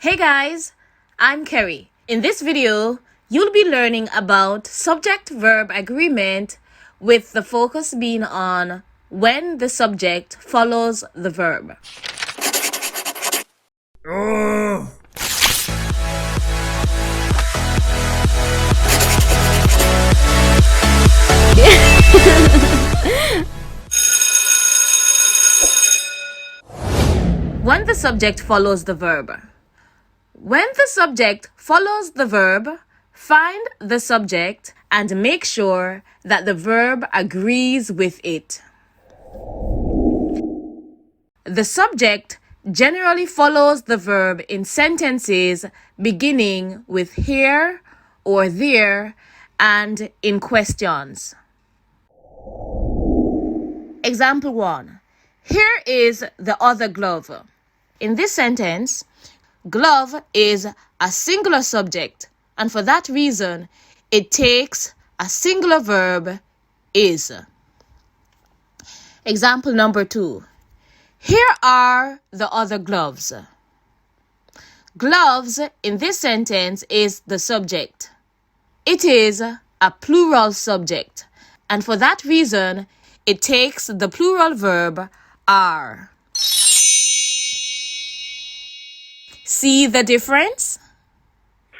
Hey guys, I'm Kerry. In this video, you'll be learning about subject-verb agreement with the focus being on when the subject follows the verb. When the subject follows the verb. When the subject follows the verb, find the subject and make sure that the verb agrees with it. The subject generally follows the verb in sentences beginning with here or there and in questions. Example 1. Here is the other glove. In this sentence, glove is a singular subject, and for that reason, it takes a singular verb, is. Example number 2. Here are the other gloves. Gloves in this sentence is the subject. It is a plural subject, and for that reason, it takes the plural verb are. See the difference?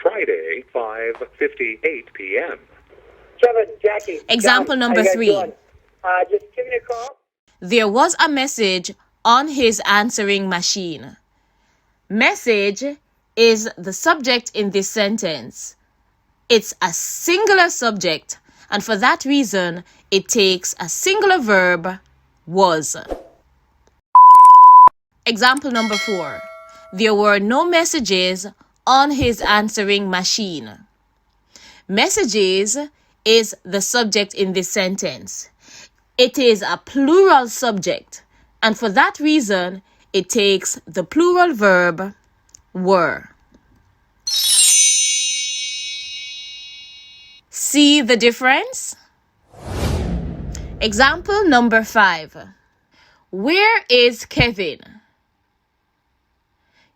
Friday, 5:58 p.m. Kevin, Jackie. Example John, number how you guys 3. doing? Just give me a call. There was a message on his answering machine. Message is the subject in this sentence. It's a singular subject, and for that reason, it takes a singular verb, was. Example number 4. There were no messages on his answering machine. Messages is the subject in this sentence. It is a plural subject, and for that reason, it takes the plural verb, were. See the difference? Example number 5. Where is Kevin?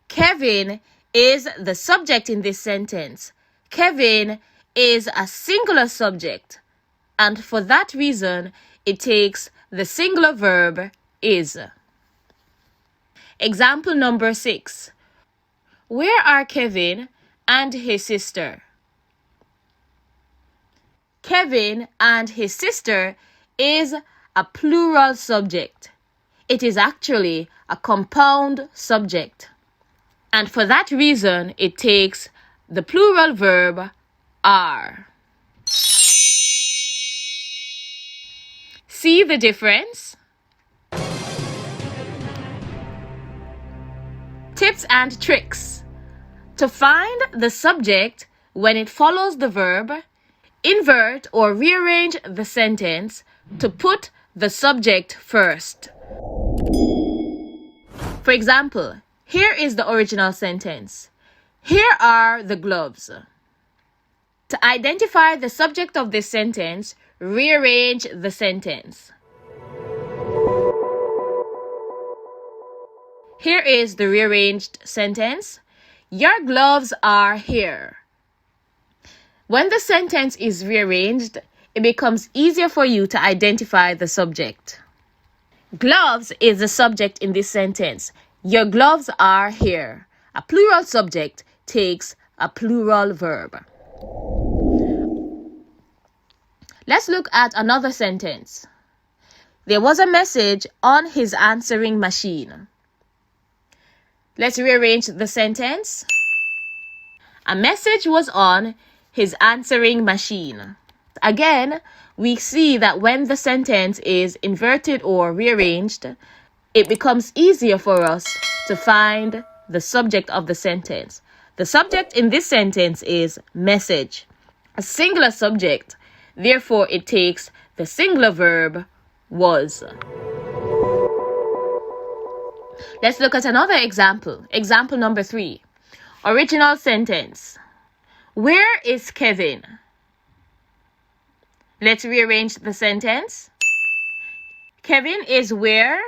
Kevin is the subject in this sentence. Kevin is a singular subject, and for that reason, it takes the singular verb, is. Example number 6. Where are Kevin and his sister? Kevin and his sister is a plural subject. It is actually a compound subject, and for that reason, it takes the plural verb, are. See the difference? Tips and tricks. To find the subject when it follows the verb, invert or rearrange the sentence to put the subject first. For example, here is the original sentence. Here are the gloves. To identify the subject of this sentence, rearrange the sentence. Here is the rearranged sentence. Your gloves are here. When the sentence is rearranged, it becomes easier for you to identify the subject. Gloves is the subject in this sentence. Your gloves are here. A plural subject takes a plural verb. Let's look at another sentence. There was a message on his answering machine. Let's rearrange the sentence. A message was on his answering machine. Again, we see that when the sentence is inverted or rearranged, it becomes easier for us to find the subject of the sentence. The subject in this sentence is message, a singular subject. Therefore, it takes the singular verb, was. Let's look at another example. Example number 3. Original sentence. Where is Kevin? Let's rearrange the sentence. Kevin is where?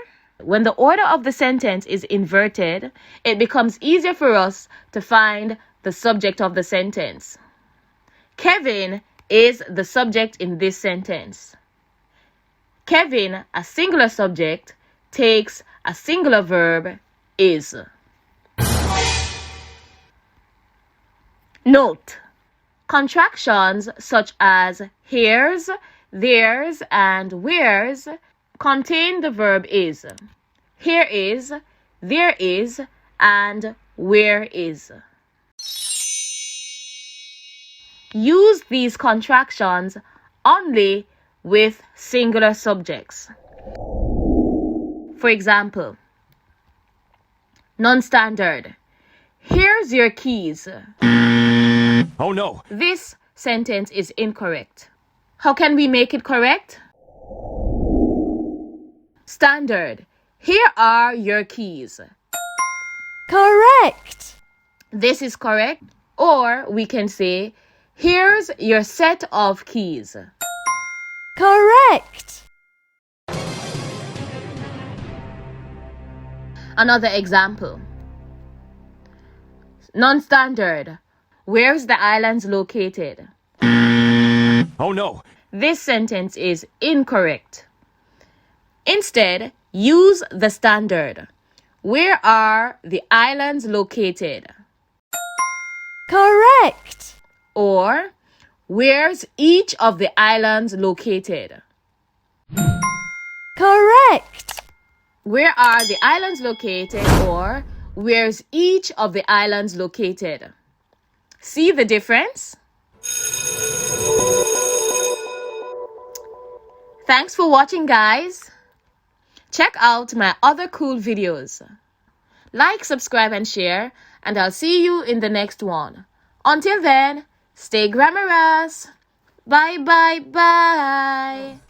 When the order of the sentence is inverted, it becomes easier for us to find the subject of the sentence. Kevin is the subject in this sentence. Kevin, a singular subject, takes a singular verb, is. Note: contractions such as here's, there's, and where's contain the verb is. Here is, there is, and where is. Use these contractions only with singular subjects. For example, non-standard. Here's your keys. Oh no! This sentence is incorrect. How can we make it correct? Standard. Here are your keys. Correct. This is correct. Or we can say, here's your set of keys. Correct. Another example. Non-standard. Where's the island located? Oh no! This sentence is incorrect. Instead, use the standard. Where are the islands located? Correct. Or, where's each of the islands located? Correct. Where are the islands located? Or, where's each of the islands located? See the difference? Thanks for watching, guys. Check out my other cool videos. Like, subscribe, and share, and I'll see you in the next one. Until then, stay grammarous. Bye, bye, bye.